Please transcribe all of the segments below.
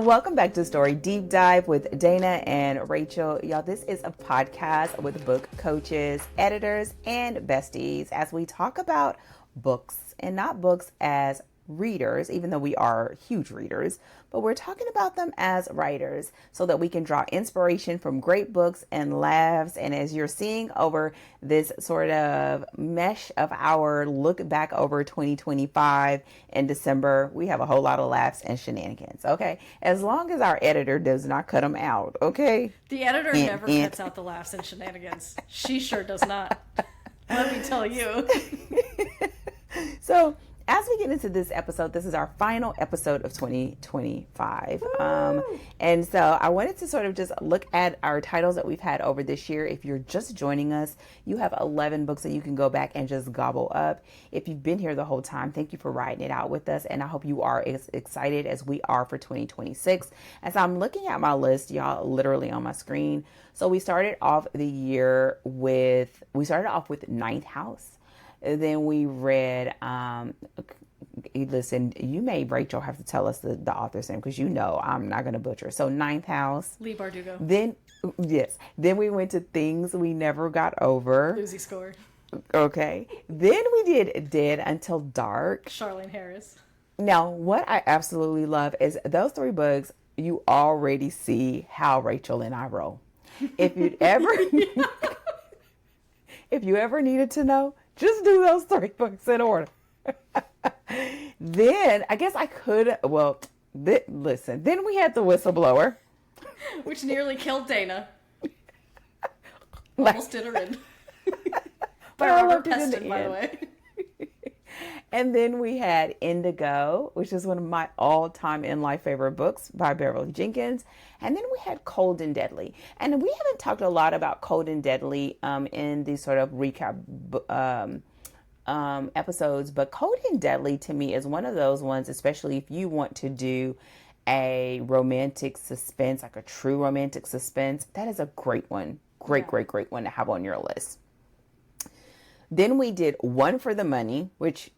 Welcome back to Story Deep Dive with Dana and Rachel. Y'all, this is a podcast with book coaches, editors, and besties as we talk about books, and not books as readers, even though we are huge readers, but we're talking about them as writers so that we can draw inspiration from great books and laughs. And as you're seeing over this sort of mesh of our look back over 2025 in December, we have a whole lot of laughs and shenanigans. Okay. As long as our editor does not cut them out. Okay. The editor never cuts out the laughs and shenanigans. She sure does not. Let me tell you. So, as we get into this episode, this is our final episode of 2025. And so I wanted to sort of just look at our titles that we've had over this year. If you're just joining us, you have 11 books that you can go back and just gobble up. If you've been here the whole time, thank you for riding it out with us. And I hope you are as excited as we are for 2026. As I'm looking at my list, y'all, literally on my screen. So we started off the year with Ninth House. Then we read, listen, you made Rachel have to tell us the author's name because you know I'm not going to butcher. So Ninth House. Lee Bardugo. Then we went to Things We Never Got Over. Lucy Score. Okay. Then we did Dead Until Dark. Charlene Harris. Now, what I absolutely love is those three books, you already see how Rachel and I roll. If you ever needed to know, just do those three books in order. Then I guess I could, listen, then we had The Whistleblower. Which nearly killed Dana. Almost did her in. By Robert Peston, by the way. And then we had Indigo, which is one of my all-time in-life favorite books by Beverly Jenkins. And then we had Cold and Deadly. And we haven't talked a lot about Cold and Deadly in these sort of recap episodes. But Cold and Deadly to me is one of those ones, especially if you want to do a romantic suspense, like a true romantic suspense. That is a great one. Great one to have on your list. Then we did One for the Money, which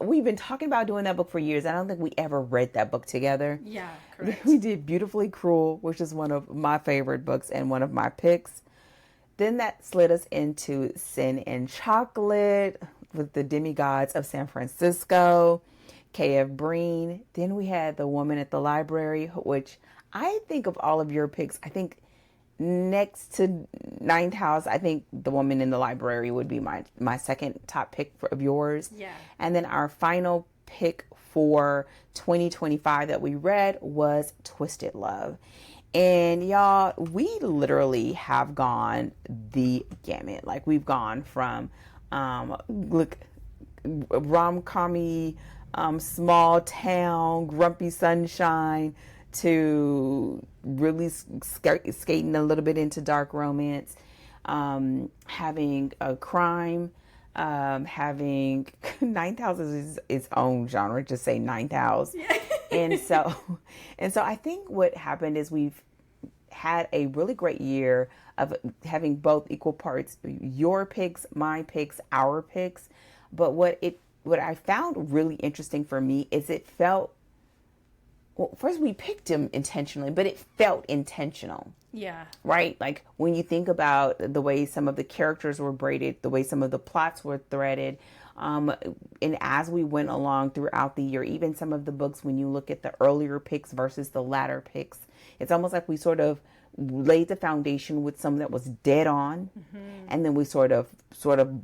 we've been talking about doing that book for years. I don't think we ever read that book together. Yeah, correct. We did Beautifully Cruel, which is one of my favorite books and one of my picks. Then that slid us into Sin and Chocolate with the Demigods of San Francisco, K.F. Breen. Then we had The Woman at the Library, which I think of all of your picks, I think next to Ninth House, I think The Woman in the Library would be my second top pick of yours. Yeah. And then our final pick for 2025 that we read was Twisted Love. And y'all, we literally have gone the gamut. Like we've gone from rom-com-y, small town, grumpy sunshine, to really skating a little bit into dark romance, having a crime, having Ninth House is its own genre, just say Ninth House. Yeah. and so I think what happened is we've had a really great year of having both equal parts, your picks, my picks, our picks. But what I found really interesting for me is it felt, well, first we picked him intentionally, but it felt intentional. Yeah. Right? Like when you think about the way some of the characters were braided, the way some of the plots were threaded, and as we went along throughout the year, even some of the books, when you look at the earlier picks versus the latter picks, it's almost like we sort of laid the foundation with some that was dead on, and then we sort of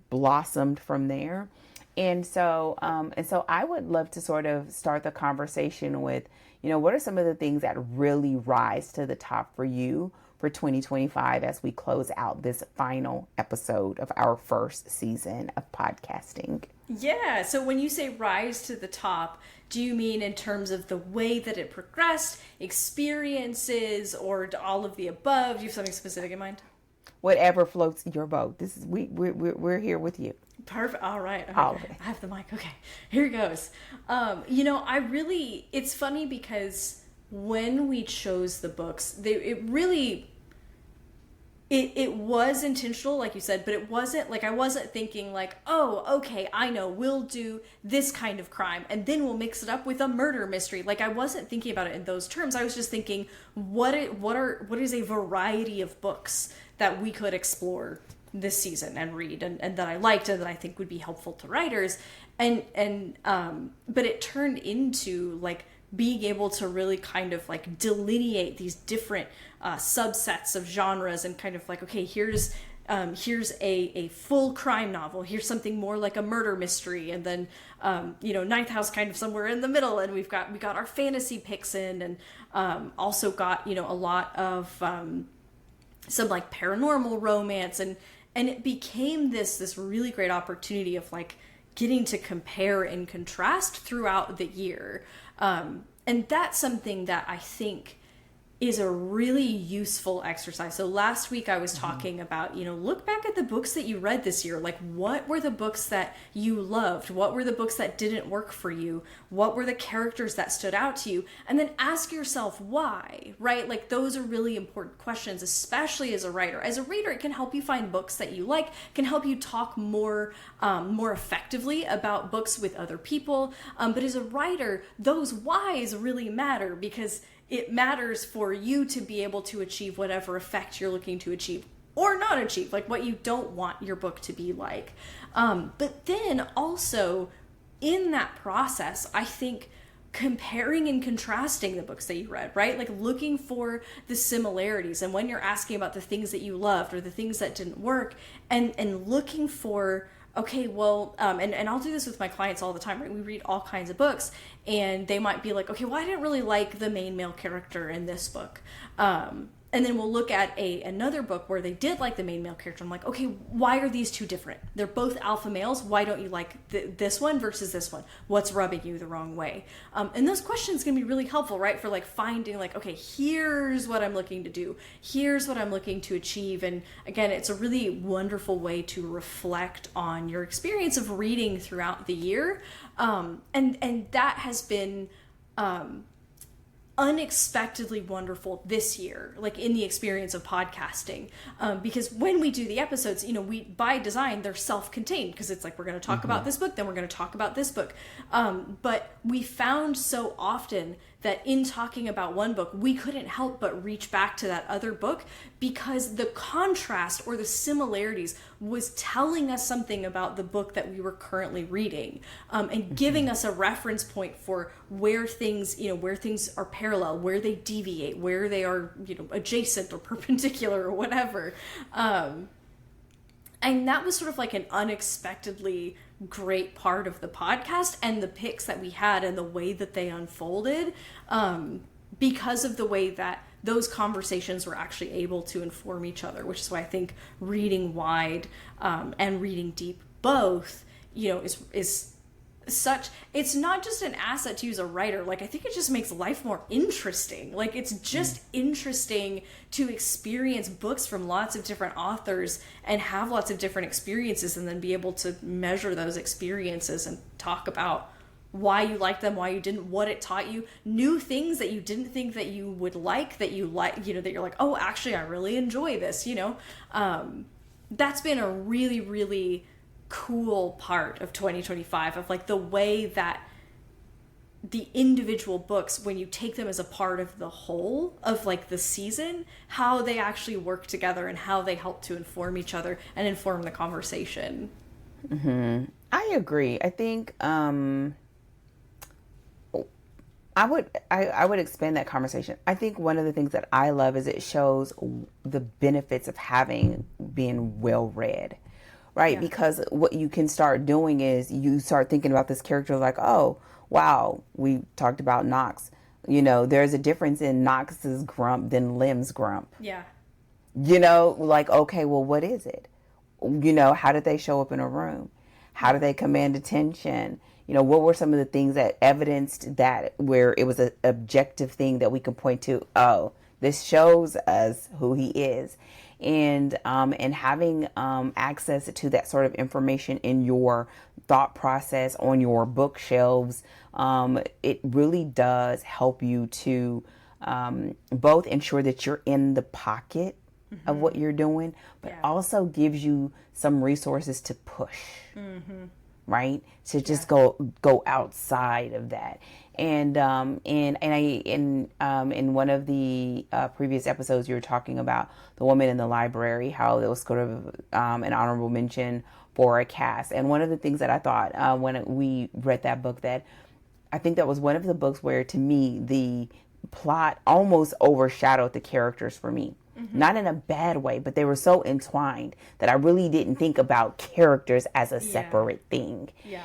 blossomed from there. And so I would love to sort of start the conversation with, what are some of the things that really rise to the top for you for 2025 as we close out this final episode of our first season of podcasting? Yeah. So when you say rise to the top, do you mean in terms of the way that it progressed, experiences, or all of the above? Do you have something specific in mind? Whatever floats your boat. This is we're here with you. Perfect. All right. Okay. All of it. I have the mic. Okay. Here it goes. It's funny because when we chose the books, it was intentional, like you said, but it wasn't like, I wasn't thinking like, oh, okay, I know, we'll do this kind of crime and then we'll mix it up with a murder mystery. Like, I wasn't thinking about it in those terms. I was just thinking, what is a variety of books that we could explore this season and read, and that I liked and that I think would be helpful to writers. But it turned into like being able to really kind of like delineate these different subsets of genres, and kind of like, okay, here's a full crime novel, here's something more like a murder mystery, and then Ninth House kind of somewhere in the middle, and we got our fantasy picks in, and also got a lot of some like paranormal romance, and it became this really great opportunity of like getting to compare and contrast throughout the year. And that's something that I think is a really useful exercise. So last week I was talking about, look back at the books that you read this year. Like, what were the books that you loved? What were the books that didn't work for you? What were the characters that stood out to you? And then ask yourself why, right? Like, those are really important questions, especially as a writer. As a reader, it can help you find books that you like, can help you talk more effectively about books with other people. But as a writer, those whys really matter, because it matters for you to be able to achieve whatever effect you're looking to achieve or not achieve, like what you don't want your book to be like. But then also in that process, I think comparing and contrasting the books that you read, right? Like looking for the similarities, and when you're asking about the things that you loved or the things that didn't work, and looking for, okay, well, and I'll do this with my clients all the time, right? We read all kinds of books, and they might be like, okay, well, I didn't really like the main male character in this book. And then we'll look at another book where they did like the main male character. I'm like, okay, why are these two different? They're both alpha males. Why don't you like this one versus this one? What's rubbing you the wrong way? And those questions can be really helpful, right? For like finding like, okay, here's what I'm looking to do. Here's what I'm looking to achieve. And again, it's a really wonderful way to reflect on your experience of reading throughout the year. And that has been unexpectedly wonderful this year, like in the experience of podcasting, because when we do the episodes, we by design they're self-contained, because it's like, we're going to talk about this book, then we're going to talk about this book, but we found so often that in talking about one book, we couldn't help but reach back to that other book, because the contrast or the similarities was telling us something about the book that we were currently reading, and giving us a reference point for where things are parallel, where they deviate, where they are, adjacent or perpendicular or whatever. And that was sort of like an unexpectedly great part of the podcast, and the picks that we had and the way that they unfolded, because of the way that those conversations were actually able to inform each other, which is why I think reading wide and reading deep both, is such, it's not just an asset to use a writer. Like, I think it just makes life more interesting. Like, it's just interesting to experience books from lots of different authors and have lots of different experiences, and then be able to measure those experiences and talk about why you liked them, why you didn't, what it taught you, new things that you didn't think that you would like, that you like, that you're like, oh, actually, I really enjoy this, that's been a really, really cool part of 2025, of like the way that the individual books, when you take them as a part of the whole of like the season, how they actually work together and how they help to inform each other and inform the conversation. I agree. I think I would expand that conversation. I think one of the things that I love is it shows the benefits of being well read. Right? Yeah. Because what you can start doing is you start thinking about this character like, oh, wow, we talked about Knox. There's a difference in Knox's grump than Lem's grump. Yeah. Like, okay, well, what is it? How did they show up in a room? How did they command attention? What were some of the things that evidenced that, where it was an objective thing that we can point to? Oh, this shows us who he is. And having access to that sort of information in your thought process on your bookshelves, it really does help you to both ensure that you're in the pocket of what you're doing, but also gives you some resources to push, right? To just go outside of that. And in one of the previous episodes, you were talking about the woman in the library, how it was sort of an honorable mention for a cast. And one of the things that I thought when we read that book, that I think that was one of the books where, to me, the plot almost overshadowed the characters for me. Not in a bad way, but they were so entwined that I really didn't think about characters as a separate thing. Yeah.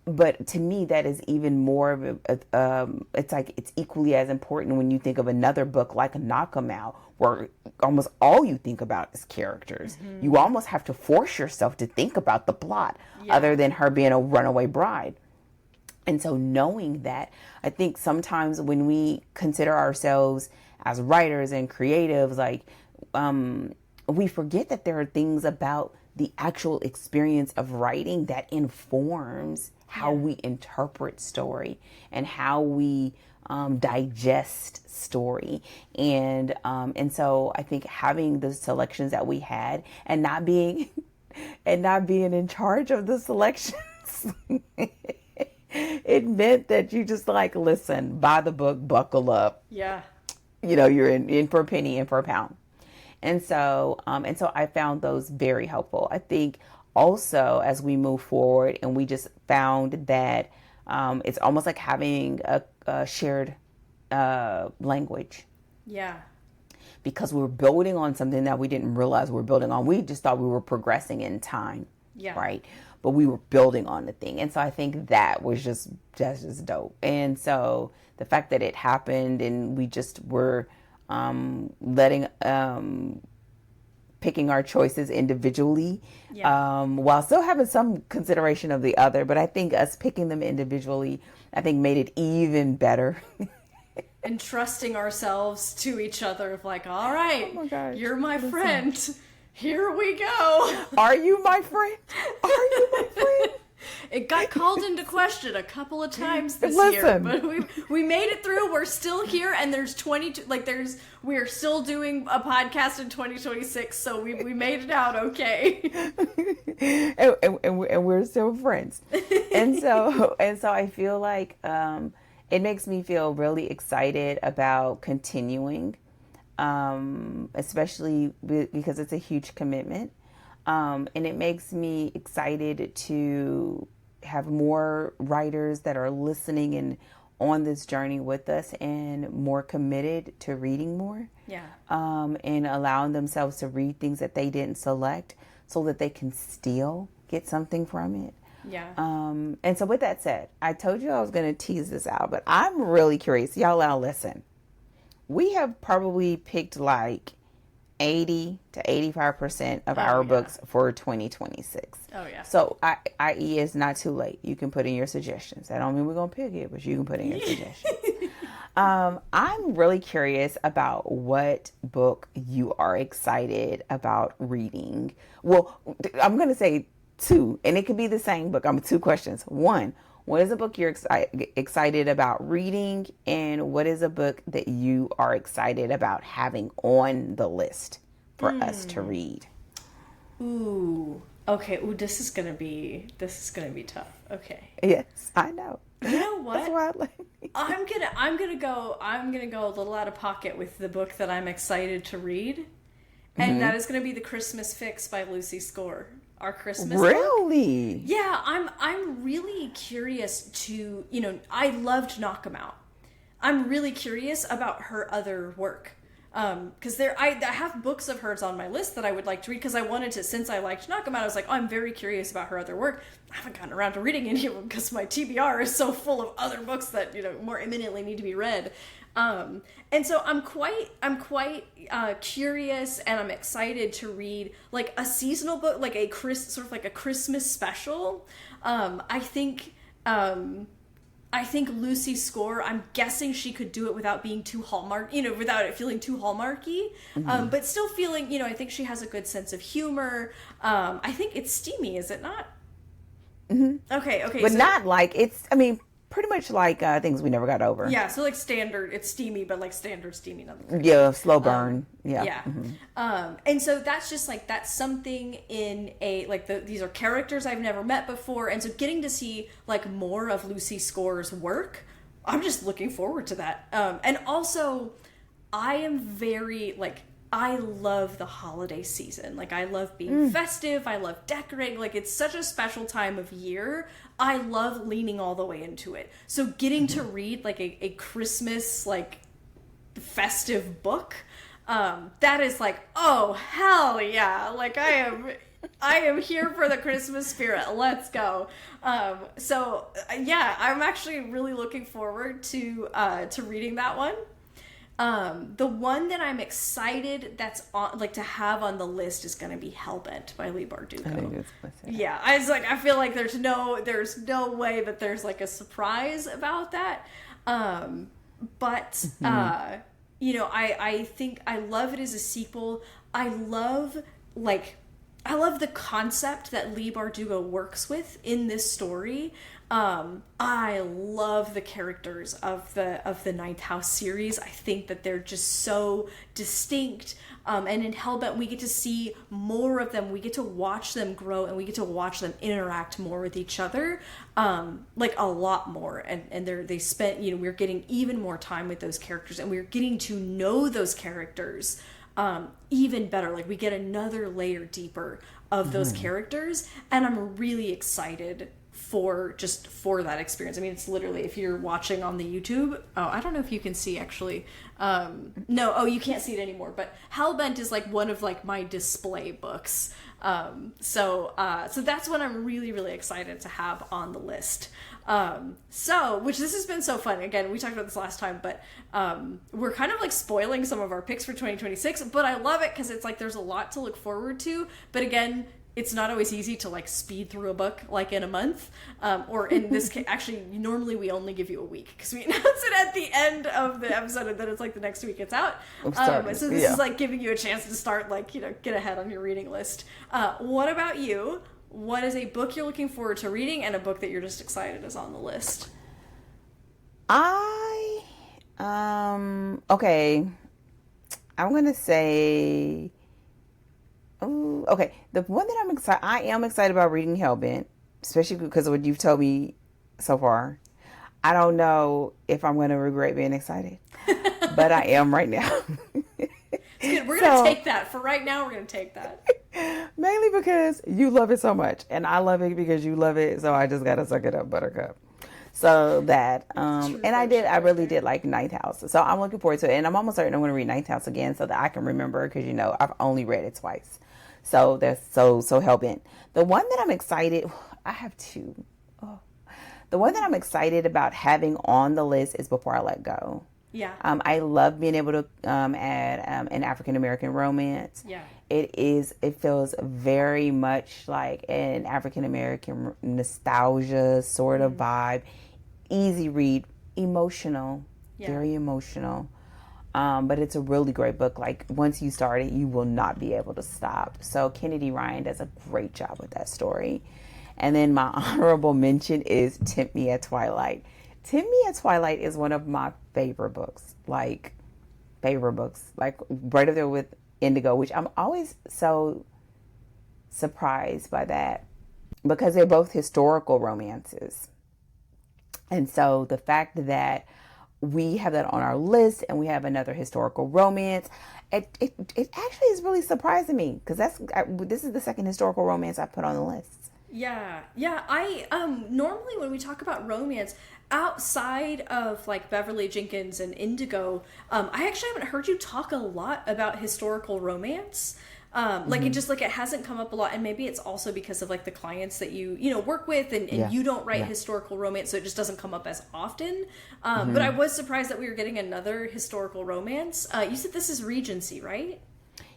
But to me, that is even more of it's like it's equally as important when you think of another book like Knock 'Em Out, where almost all you think about is characters. You almost have to force yourself to think about the plot, other than her being a runaway bride. And so knowing that, I think sometimes when we consider ourselves as writers and creatives, like we forget that there are things about the actual experience of writing that informs how we interpret story and how we digest story. And so I think having the selections that we had, and not being in charge of the selections, it meant that you just like, listen, buy the book, buckle up. Yeah. You're in for a penny, in for a pound. And so I found those very helpful. I think also as we move forward, and we just found that it's almost like having a shared language. Yeah. Because we're building on something that we didn't realize we were building on. We just thought we were progressing in time. Yeah. Right. But we were building on the thing. And so I think that was just dope. And so the fact that it happened, and we just were picking our choices individually, while still having some consideration of the other. But I think us picking them individually, I think, made it even better. And trusting ourselves to each other of like, all right, oh my gosh, you're my friend. Here we go. Are you my friend? Are you my friend? It got called into question a couple of times this year, Listen. but we made it through. We're still here, and there's 22. We are still doing a podcast in 2026, so we made it out okay. and we're still friends, and so I feel like it makes me feel really excited about continuing. Especially because it's a huge commitment. And it makes me excited to have more writers that are listening and on this journey with us, and more committed to reading more. Yeah. And allowing themselves to read things that they didn't select, so that they can still get something from it. Yeah. And so with that said, I told you I was going to tease this out, but I'm really curious. Y'all now listen. We have probably picked like 80 to 85% of our books for 2026. Oh, yeah. So, i.e., it's not too late. You can put in your suggestions. I don't mean we're going to pick it, but you can put in your suggestions. I'm really curious about what book you are excited about reading. Well, I'm going to say two, and it could be the same book. Two questions. One, what is a book you're excited about reading? And what is a book that you are excited about having on the list for us to read? Ooh. Okay. Ooh, this is gonna be tough. Okay. Yes, I know. You know what? That's why I'm gonna go a little out of pocket with the book that I'm excited to read. And that is gonna be The Christmas Fix by Lucy Score. Our Christmas really book. Yeah, I'm really curious to, I loved Knock 'Em Out. I'm really curious about her other work, because I have books of hers on my list that I would like to read, because I wanted to, since I liked Knock 'Em Out, I was like, oh, I'm very curious about her other work. I haven't gotten around to reading any of them because my TBR is so full of other books that more imminently need to be read. And so I'm quite curious, and I'm excited to read like a seasonal book, like a Christmas special. I think Lucy Score, I'm guessing she could do it without being too Hallmark, without it feeling too Hallmarky, but still feeling, I think she has a good sense of humor. I think it's steamy, is it not? Mm-hmm. Okay. But not like it's, pretty much like Things We Never Got Over. Yeah, so like standard, it's steamy, but like standard steamy nonetheless. Yeah, slow burn. Yeah. Yeah. And so that's just like, that's something in a, like, these are characters I've never met before. And so getting to see like more of Lucy Score's work, I'm just looking forward to that. And also, I am very, like, I love the holiday season. Like, I love being festive. I love decorating. Like, it's such a special time of year. I love leaning all the way into it. So getting to read, like, a Christmas, like, festive book, that is like, oh, hell yeah. Like, I am here for the Christmas spirit. Let's go. So, yeah, I'm actually really looking forward to reading that one. The one that I'm excited that's on, like, to have on the list is going to be Hellbent by Leigh Bardugo. Yeah, I was like, I feel like there's no way that there's like a surprise about that. But you know, I think I love it as a sequel. I love the concept that Leigh Bardugo works with in this story. I love the characters of the Ninth House series. I think that they're just so distinct. And in Hellbent, we get to see more of them. We get to watch them grow, and we get to watch them interact more with each other, like a lot more. And they spent, you know, we're getting even more time with those characters, and we're getting to know those characters even better. Like, we get another layer deeper of those characters, and I'm really excited for that experience. I mean, it's literally, if you're watching on the YouTube, I don't know if you can see actually, you can't see it anymore, but Hellbent is like one of like my display books. So that's what I'm really, really excited to have on the list. Which this has been so fun. Again, we talked about this last time, but we're kind of like spoiling some of our picks for 2026, but I love it because it's like there's a lot to look forward to. But again, it's not always easy to like speed through a book like in a month, or in this case, actually, normally we only give you a week because we announce it at the end of the episode, and then it's like the next week it's out. So this is like giving you a chance to start, like, you know, get ahead on your reading list. What about you? What is a book you're looking forward to reading, and a book that you're just excited is on the list? Okay, I'm gonna say. Oh, okay. The one that I am excited about reading Hellbent, especially because of what you've told me so far. I don't know if I'm going to regret being excited, but I am right now. It's good. We're going to take that. For right now, we're going to take that. Mainly because you love it so much, and I love it because you love it, so I just got to suck it up, buttercup. So that, and I really did like Ninth House. So I'm looking forward to it, and I'm almost certain I'm going to read Ninth House again so that I can remember, because, you know, I've only read it twice. So that's so Hellbent. The one that I'm excited, I have two. Oh. The one that I'm excited about having on the list is Before I Let Go. Yeah. I love being able to add an African American romance. Yeah. It feels very much like an African American nostalgia sort of vibe. Easy read, emotional, very emotional. But it's a really great book. Like, once you start it, you will not be able to stop. So Kennedy Ryan does a great job with that story. And then my honorable mention is Tempt Me at Twilight. Tempt Me at Twilight is one of my favorite books. Like, right up there with Indigo, which I'm always so surprised by that, because they're both historical romances. And so the fact that we have that on our list, and we have another historical romance, it actually is really surprising me, because this is the second historical romance I put on the list. Yeah. I normally when we talk about romance outside of like Beverly Jenkins and Indigo, I actually haven't heard you talk a lot about historical romance. Like it just, like, it hasn't come up a lot, and maybe it's also because of like the clients that you know work with, and you don't write historical romance, so it just doesn't come up as often. But I was surprised that we were getting another historical romance. You said this is Regency, right?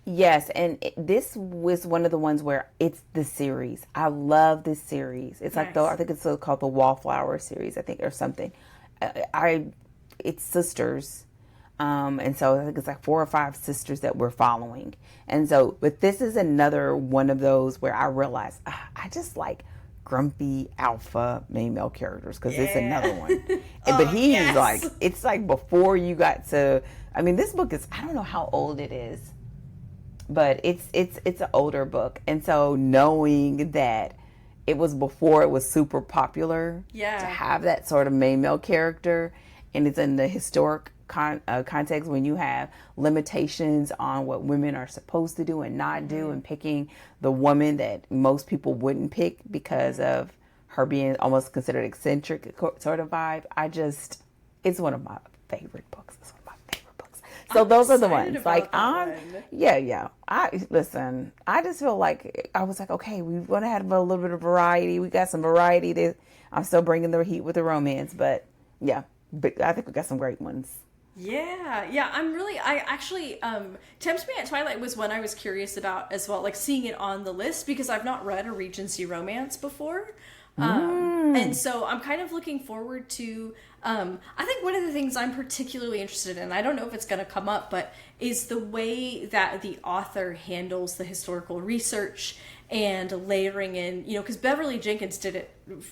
Yes, and this was one of the ones where it's the series. I love this series. It's like I think it's called the Wallflower series, I think, or something. It's sisters. And so I think it's like 4 or 5 sisters that we're following. And so, but this is another one of those where I realized I just like grumpy alpha male characters, because it's Yeah. another one. But he's yes. like, it's like before you got to, I mean, this book is, I don't know how old it is, but it's an older book. And so knowing that it was before it was super popular to Yeah. have that sort of male character, and it's in the historic context when you have limitations on what women are supposed to do and not do, and picking the woman that most people wouldn't pick because of her being almost considered eccentric sort of vibe. It's one of my favorite books. It's one of my favorite books. So I'm those are the excited ones. about Like that one. yeah. I just feel like I was like, okay, we want to have a little bit of variety. We got some variety. I'm still bringing the heat with the romance, but yeah, but I think we got some great ones. Yeah. I actually, Tempts Me at Twilight was one I was curious about as well, like seeing it on the list, because I've not read a Regency romance before. And so I'm kind of looking forward to, I think one of the things I'm particularly interested in, I don't know if it's going to come up, but is the way that the author handles the historical research and layering in, because Beverly Jenkins did it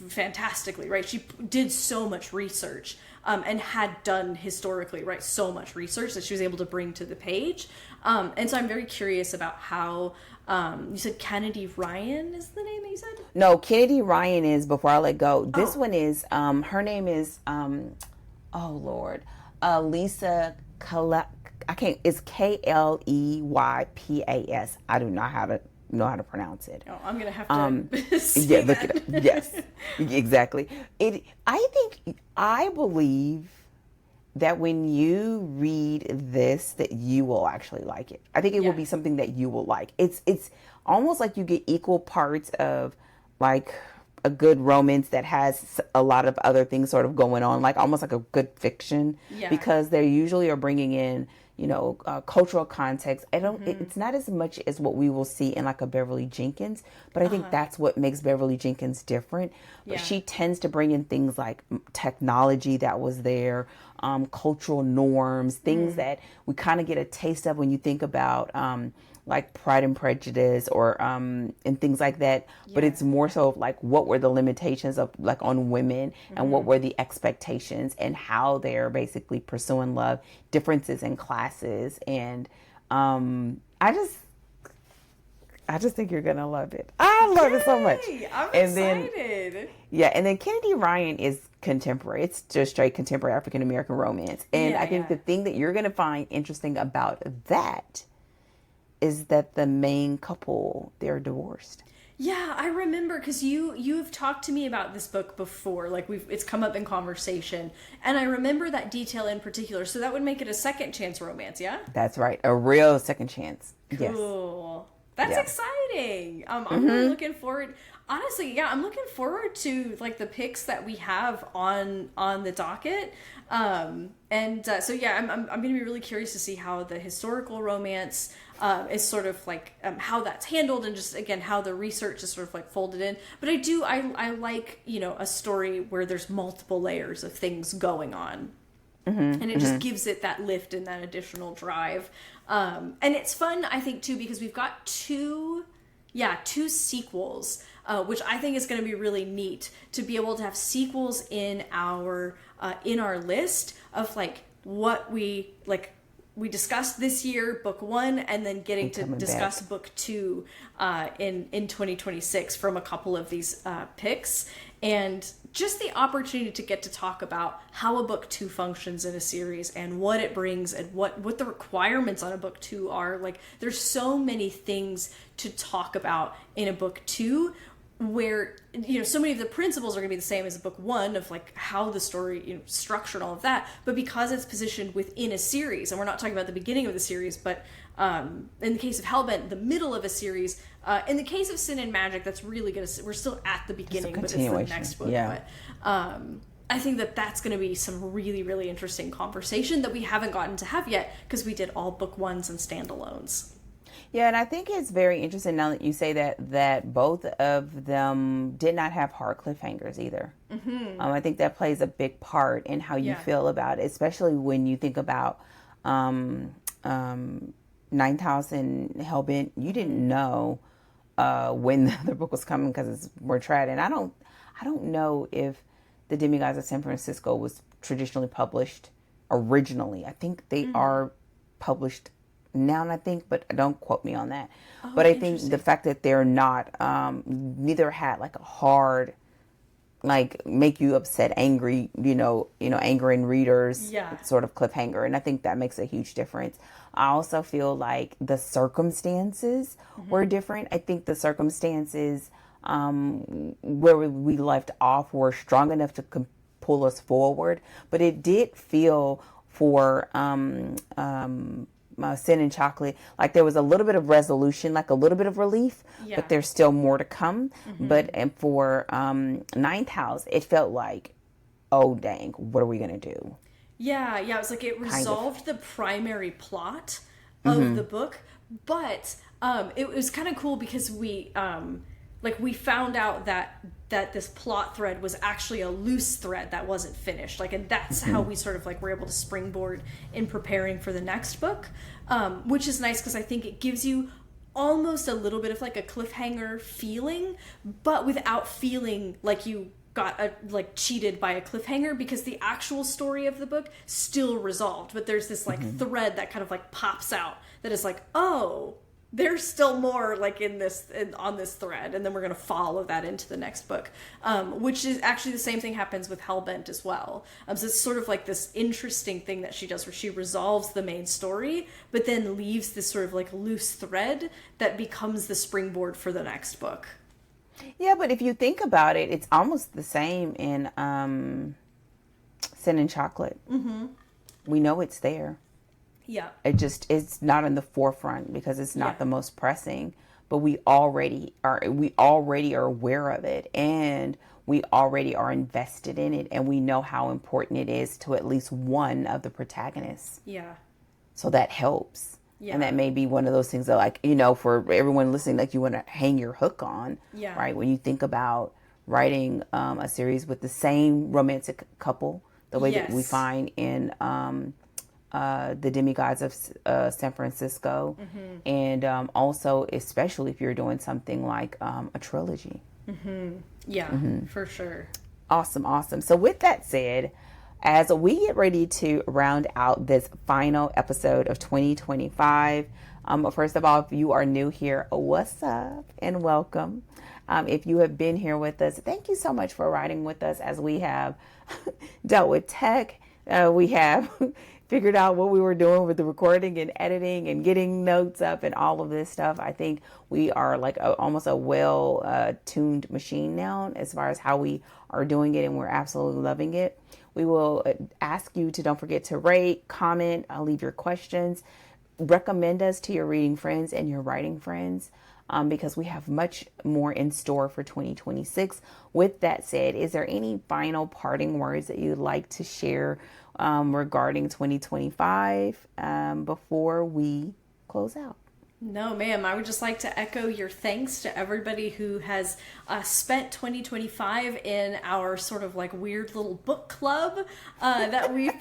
fantastically, right? She did so much research, and had done historically, right, so much research that she was able to bring to the page. And so I'm very curious about how, you said Kennedy Ryan is the name that you said? No, Kennedy Ryan is, before I let go, this one is, her name is, oh Lord, Lisa it's Kleypas. I do not know how to pronounce it. Oh, I'm gonna have to Yeah, look it up. Yes, exactly. I believe that when you read this, that you will actually like it. I think it will be something that you will like. It's almost like you get equal parts of like a good romance that has a lot of other things sort of going on, like almost like a good fiction, because they usually are bringing in, cultural context. It's not as much as what we will see in like a Beverly Jenkins, but I think that's what makes Beverly Jenkins different. But she tends to bring in things like technology that was there, cultural norms, things that we kind of get a taste of when you think about, like Pride and Prejudice or and things like that. But it's more so like, what were the limitations of like on women, and what were the expectations, and how they're basically pursuing love, differences in classes. And I just think you're gonna love it. I love it so much. I'm excited. And then Kennedy Ryan is contemporary. It's just straight contemporary African American romance. And I think the thing that you're gonna find interesting about that is that the main couple, they're divorced. Yeah, I remember, because you've talked to me about this book before, like it's come up in conversation, and I remember that detail in particular. So that would make it a second chance romance, yeah? That's right, a real second chance. Cool. That's exciting. I'm really looking forward. Honestly, I'm looking forward to like the picks that we have on the docket. So I'm going to be really curious to see how the historical romance is sort of like how that's handled, and just again how the research is sort of like folded in. But I like a story where there's multiple layers of things going on. And it just gives it that lift and that additional drive. And it's fun, I think, too, because we've got two sequels, which I think is going to be really neat to be able to have sequels in our list of like what we discussed this year, book one, and then getting to discuss book two in 2026 from a couple of these picks. And just the opportunity to get to talk about how a book two functions in a series, and what it brings, and what the requirements on a book two are. Like, there's so many things to talk about in a book two, where so many of the principles are going to be the same as book one, of like how the story structure and all of that, but because it's positioned within a series, and we're not talking about the beginning of the series, but in the case of Hellbent, the middle of a series. In the case of Sin and Magic, that's really we're still at the beginning, but it's the next book. But I think that's going to be some really, really interesting conversation that we haven't gotten to have yet, because we did all book ones and standalones. Yeah, and I think it's very interesting now that you say that both of them did not have hard cliffhangers either. I think that plays a big part in how you feel about it, especially when you think about 9000 Hellbent. You didn't know when the other book was coming because it's more trad. And I don't know if the Demigods of San Francisco was traditionally published originally. I think they are published now, and I think, but don't quote me on that. But I think the fact that they're not, neither had like a hard, like make you upset, angry, angering readers, sort of cliffhanger. And I think that makes a huge difference. I also feel like the circumstances were different. I think the circumstances where we left off were strong enough to pull us forward, but it did feel for Sin and Chocolate like there was a little bit of resolution, like a little bit of relief, but there's still more to come. And for Ninth House, it felt like, oh dang, what are we gonna do? It was like it resolved the primary plot of the book, but it was kind of cool because we found out that this plot thread was actually a loose thread that wasn't finished, and that's how we sort of were able to springboard in preparing for the next book, which is nice because I think it gives you almost a little bit of a cliffhanger feeling, but without feeling like you got cheated by a cliffhanger, because the actual story of the book still resolved, but there's this thread that kind of pops out that is oh, there's still more on this thread, and then we're going to follow that into the next book, which is actually the same thing happens with Hellbent as well. So it's sort of this interesting thing that she does where she resolves the main story but then leaves this sort of loose thread that becomes the springboard for the next book. Yeah, but if you think about it, it's almost the same in Sin and Chocolate. We know it's there. Yeah. It's not in the forefront because it's not the most pressing, but we already are aware of it, and we already are invested in it, and we know how important it is to at least one of the protagonists. Yeah. So that helps. Yeah. And that may be one of those things that for everyone listening, you want to hang your hook on, right? When you think about writing a series with the same romantic couple, the way that we find in the Demigods of San Francisco, and also especially if you're doing something like a trilogy. For sure. Awesome. So with that said, as we get ready to round out this final episode of 2025, first of all, if you are new here, what's up and welcome. If you have been here with us, thank you so much for riding with us as we have dealt with tech. We have figured out what we were doing with the recording and editing and getting notes up and all of this stuff. I think we are almost a well-tuned machine now as far as how we are doing it, and we're absolutely loving it. We will ask you to don't forget to rate, comment, leave your questions, recommend us to your reading friends and your writing friends, because we have much more in store for 2026. With that said, is there any final parting words that you'd like to share regarding 2025 before we close out? No, ma'am. I would just like to echo your thanks to everybody who has spent 2025 in our sort of weird little book club that we've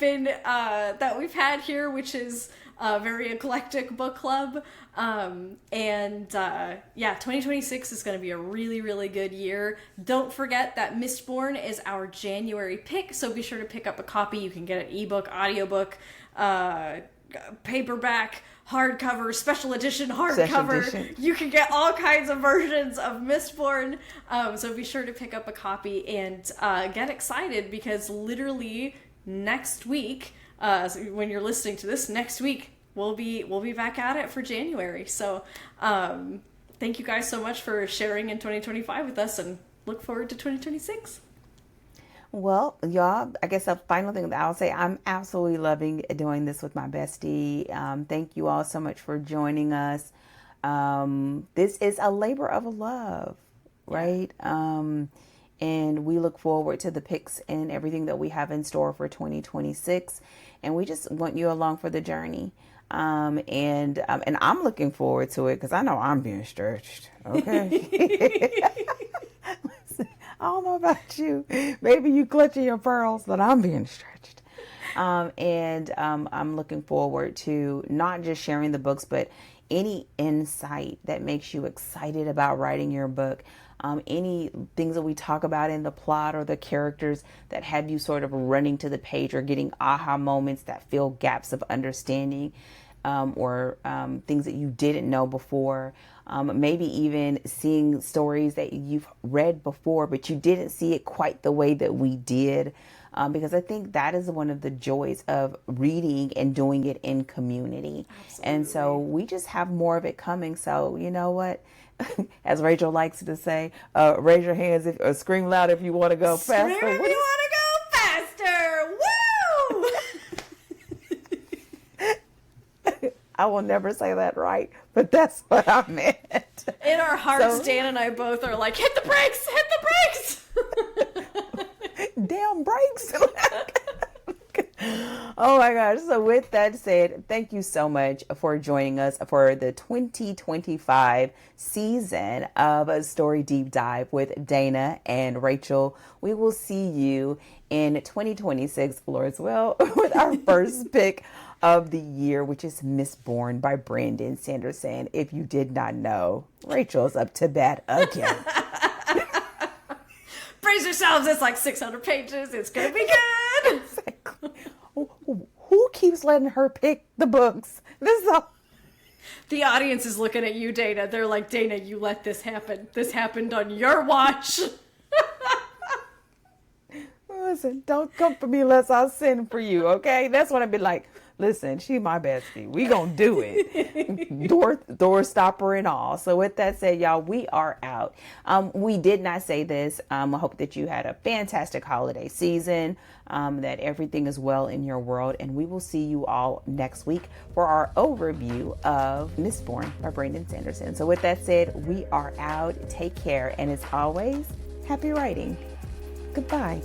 had here, which is a very eclectic book club. 2026 is going to be a really, really good year. Don't forget that Mistborn is our January pick, so be sure to pick up a copy. You can get an ebook, audiobook, paperback, hardcover, special edition hardcover. You can get all kinds of versions of Mistborn. So be sure to pick up a copy and get excited, because literally next week, when you're listening to this, next week we'll be back at it for January. So thank you guys so much for sharing in 2025 with us, and look forward to 2026. Well, y'all, I guess a final thing that I'll say, I'm absolutely loving doing this with my bestie. Thank you all so much for joining us. This is a labor of love, right? And we look forward to the picks and everything that we have in store for 2026. And we just want you along for the journey. And I'm looking forward to it because I know I'm being stretched. Okay. I don't know about you. Maybe you clutching your pearls, but I'm being stretched. I'm looking forward to not just sharing the books, but any insight that makes you excited about writing your book, any things that we talk about in the plot or the characters that have you sort of running to the page or getting aha moments that fill gaps of understanding, or things that you didn't know before. Maybe even seeing stories that you've read before, but you didn't see it quite the way that we did. Because I think that is one of the joys of reading and doing it in community. Absolutely. And so we just have more of it coming. So you know what? As Rachel likes to say, raise your hands or scream loud if you want to go faster. Scream if you want to go faster. Woo! I will never say that right, but that's what I meant. In our hearts, Dan and I both are like, hit the brakes, hit the brakes. Damn brakes. Oh my gosh. So with that said, thank you so much for joining us for the 2025 season of a Story Deep Dive with Dana and Rachel. We will see you in 2026, Lord's will, with our first pick of the year, which is Mistborn by Brandon Sanderson. If you did not know, Rachel's up to bat again. Brace yourselves, it's like 600 pages. It's going to be good. Exactly. Who keeps letting her pick the books? This is all. The audience is looking at you, Dana. They're like, Dana, you let this happen. This happened on your watch. Listen, don't come for me unless I send for you, okay? That's what I'd be like. Listen, she my bestie. We gonna do it. door stopper and all. So with that said, y'all, we are out. We did not say this. I hope that you had a fantastic holiday season, that everything is well in your world, and we will see you all next week for our overview of Mistborn by Brandon Sanderson. So with that said, we are out. Take care, and as always, happy writing. Goodbye.